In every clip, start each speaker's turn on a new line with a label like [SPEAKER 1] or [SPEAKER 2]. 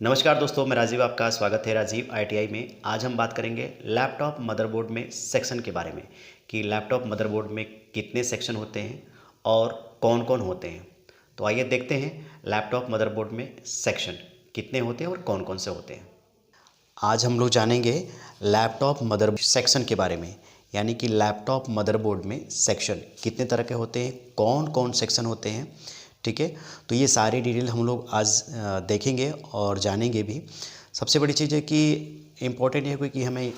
[SPEAKER 1] नमस्कार दोस्तों, मैं राजीव, आपका स्वागत है राजीव आईटीआई में। आज हम बात करेंगे लैपटॉप मदरबोर्ड में सेक्शन के बारे में कि लैपटॉप मदरबोर्ड में कितने सेक्शन होते हैं और कौन कौन होते हैं। तो आइए देखते हैं लैपटॉप मदरबोर्ड में सेक्शन कितने होते हैं और कौन कौन से होते हैं। आज हम लोग जानेंगे लैपटॉप मदर सेक्शन के बारे में, यानी कि लैपटॉप मदरबोर्ड में सेक्शन कितने तरह के होते हैं, कौन कौन सेक्शन होते हैं। ठीक है, तो ये सारी डिटेल हम लोग आज देखेंगे और जानेंगे भी। सबसे बड़ी चीज़ है कि इम्पोर्टेंट ये हुई कि हमें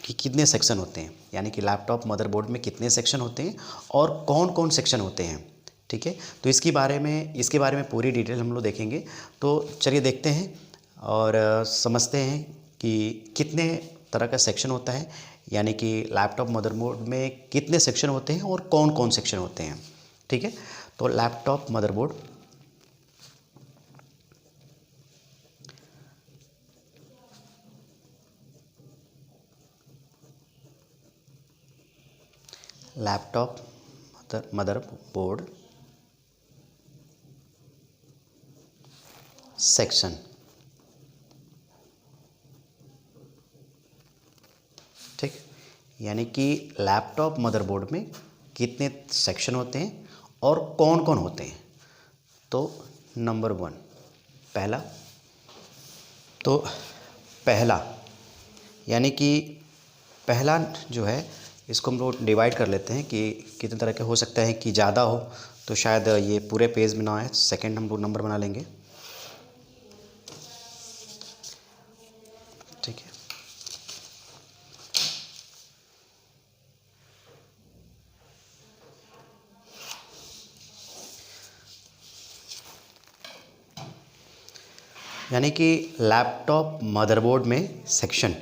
[SPEAKER 1] कि कितने सेक्शन होते हैं, यानी कि लैपटॉप मदरबोर्ड में कितने सेक्शन होते हैं और कौन कौन सेक्शन होते हैं। ठीक है, तो इसके बारे में पूरी डिटेल हम लोग देखेंगे। तो चलिए देखते हैं और समझते हैं कि कितने तरह का सेक्शन होता है, यानी कि लैपटॉप मदरबोर्ड में कितने सेक्शन होते हैं और कौन कौन सेक्शन होते हैं। ठीक है, तो laptop motherboard laptop motherboard section. ठीक, यानी कि लैपटॉप मदरबोर्ड में कितने सेक्शन होते हैं और कौन कौन होते हैं। तो नंबर 1, पहला, तो पहला यानी कि पहला जो है, इसको हम लोग डिवाइड कर लेते हैं कि कितने तरह के हो सकता है। कि ज़्यादा हो तो शायद ये पूरे पेज में ना आए, सेकंड हम लोग नंबर बना लेंगे। ठीक है, यानी कि लैपटॉप मदरबोर्ड में सेक्शन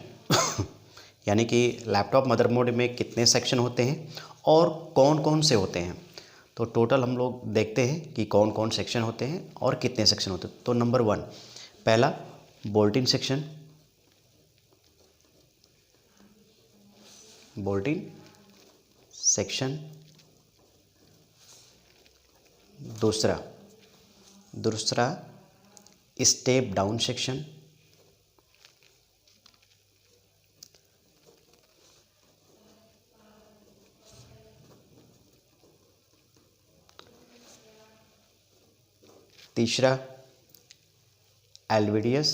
[SPEAKER 1] यानी कि लैपटॉप मदरबोर्ड में कितने सेक्शन होते हैं और कौन कौन से होते हैं। तो टोटल हम लोग देखते हैं कि कौन कौन सेक्शन होते हैं और कितने सेक्शन होते हैं। तो नंबर 1, पहला बोल्टिन सेक्शन, बोल्टिन सेक्शन। दूसरा दूसरा स्टेप डाउन सेक्शन। तीसरा एलवीडीएस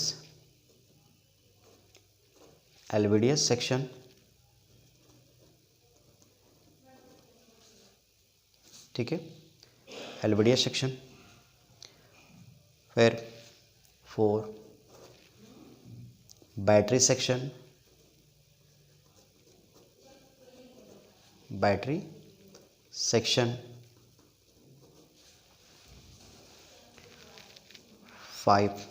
[SPEAKER 1] एलवीडीएस सेक्शन। ठीक है, एलवीडीएस सेक्शन। फिर 4, battery section, battery section. 5,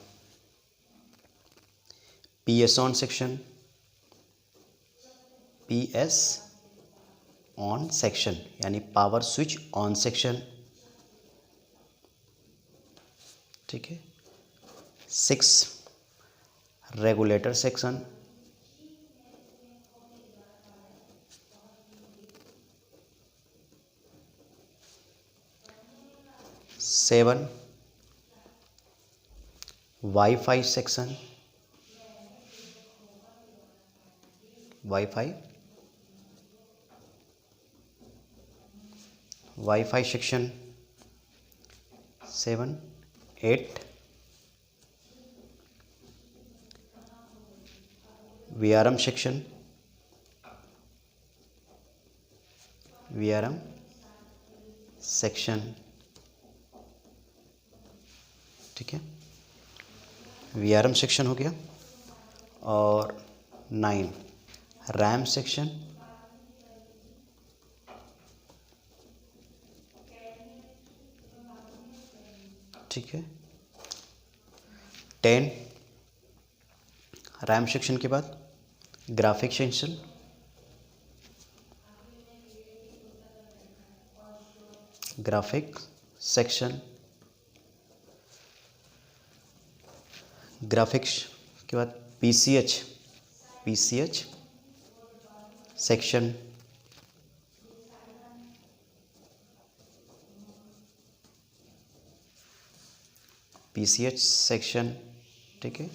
[SPEAKER 1] PS on section, PS on section यानी पावर स्विच ऑन सेक्शन। ठीक है, 6, regulator section. 7, wifi section, wifi wifi section. 7, 8, VRM section, VRM section. ठीक है, VRM section हो गया। और 9, रैम सेक्शन। ठीक है, 10, रैम सेक्शन के बाद graphic section. Graphic section, graphics के बाद पीसीएच सेक्शन। पीसीएच सेक्शन ठीक है।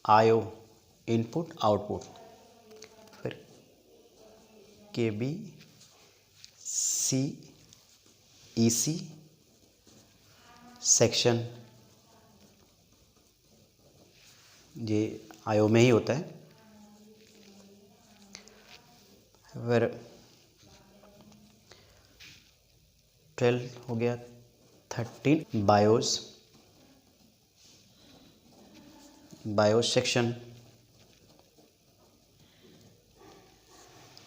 [SPEAKER 1] आयो इनपुट आउटपुट, फिर KB CEC सेक्शन, ये आयो में ही होता है। फिर 12 हो गया, 13 बायोस सेक्शन,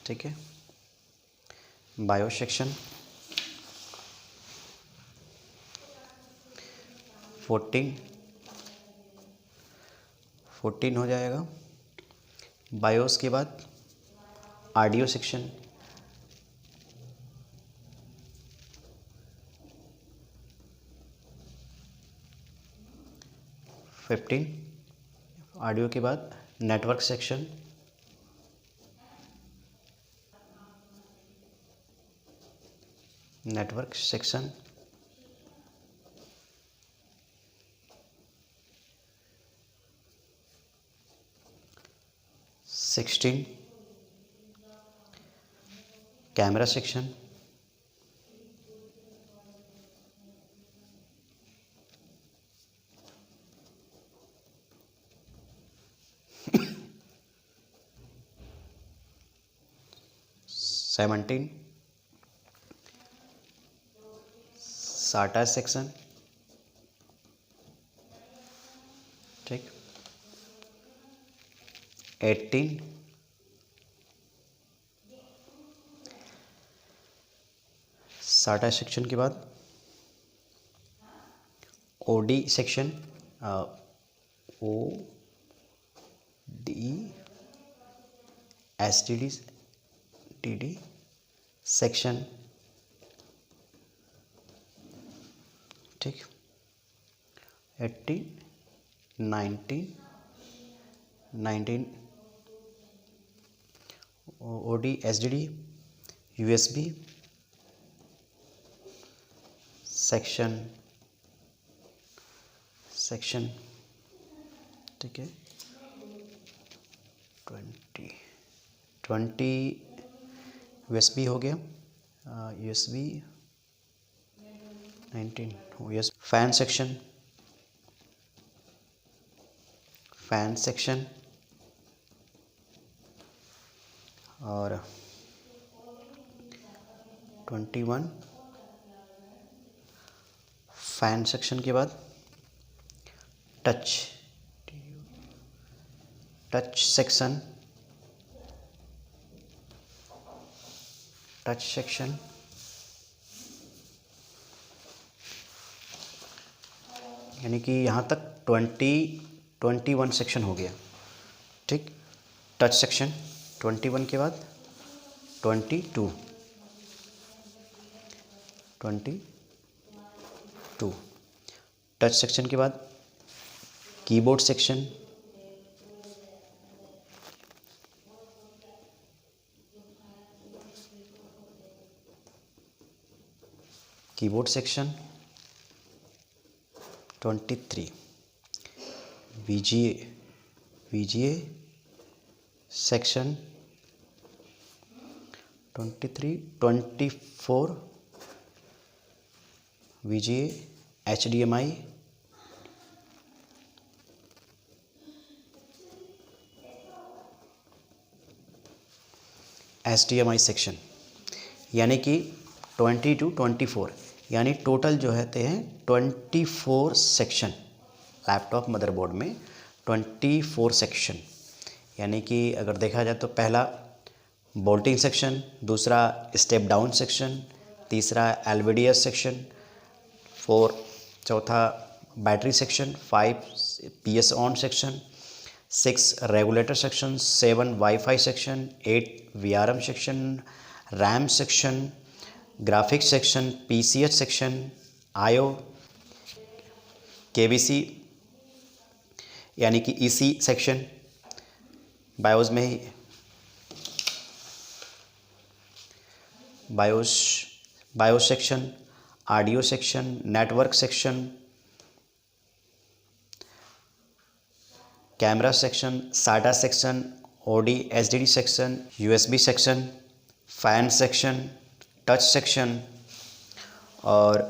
[SPEAKER 1] ठीक है, बायोस सेक्शन। 14 हो जाएगा। बायोस के बाद ऑडियो सेक्शन, 15। ऑडियो के बाद नेटवर्क सेक्शन, 16। Camera section, 17। साटा सेक्शन, ठीक। 18। साटा सेक्शन के बाद OD section, OD STD section, ठीक। 18 19 OD STD USB सेक्शन, ठीक है। 20 USB हो गया। USB 19 USB। फैन सेक्शन और 21। फैन सेक्शन के बाद टच सेक्शन, यानी कि यहाँ तक 21 सेक्शन हो गया, ठीक। टच सेक्शन 21 के बाद 22 टच सेक्शन के बाद keyboard section, keyboard section 23। VGA section 23 24। VGA HDMI section, यानी कि 20 to 24, यानी टोटल जो है 24 सेक्शन। लैपटॉप मदरबोर्ड में 24 सेक्शन, यानी कि अगर देखा जाए तो पहला बोल्टिंग सेक्शन, दूसरा स्टेप डाउन सेक्शन, तीसरा LVDS सेक्शन, 4 चौथा battery section, 5 PS on section, 6 regulator section, 7 wifi section, 8 VRM section, RAM section, graphics section, PCH section, IO, KBC यानी कि EC सेक्शन, बायोस में ही BIOS section, audio section, network section, camera section, SATA section, OD HDD section, USB section, fan section, touch section और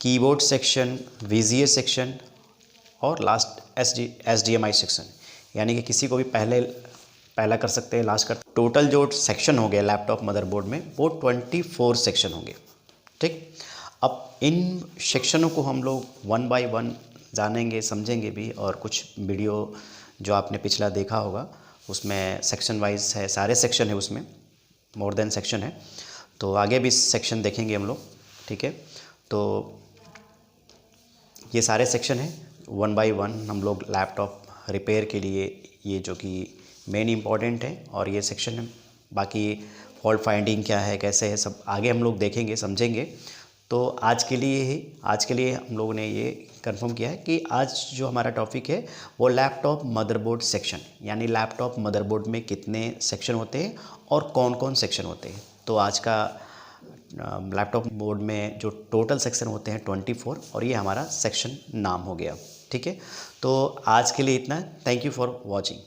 [SPEAKER 1] keyboard section, VGA section और last HDMI section. यानी कि किसी को भी पहला कर सकते हैं, लास्ट कर। टोटल जो सेक्शन हो गए लैपटॉप मदरबोर्ड में वो 24 सेक्शन होंगे। ठीक, अब इन सेक्शनों को हम लोग वन बाय वन जानेंगे, समझेंगे भी। और कुछ वीडियो जो आपने पिछला देखा होगा उसमें सेक्शन वाइज है, सारे सेक्शन है उसमें, मोर देन सेक्शन है। तो आगे भी सेक्शन देखेंगे हम लोग। ठीक है, तो ये सारे सेक्शन हैं, वन बाय वन हम लोग लैपटॉप रिपेयर के लिए, ये जो कि मेन इम्पॉर्टेंट है। और ये सेक्शन है, बाकी फॉल्ट फाइंडिंग क्या है, कैसे है, सब आगे हम लोग देखेंगे, समझेंगे। तो आज के लिए हम लोगों ने ये कंफर्म किया है कि आज जो हमारा टॉपिक है वो लैपटॉप मदरबोर्ड सेक्शन, यानी लैपटॉप मदरबोर्ड में कितने सेक्शन होते हैं और कौन कौन सेक्शन होते हैं। तो आज का लैपटॉप बोर्ड में जो टोटल सेक्शन होते हैं 24, और ये हमारा सेक्शन नाम हो गया। ठीक है, तो आज के लिए इतना। Thank you for watching.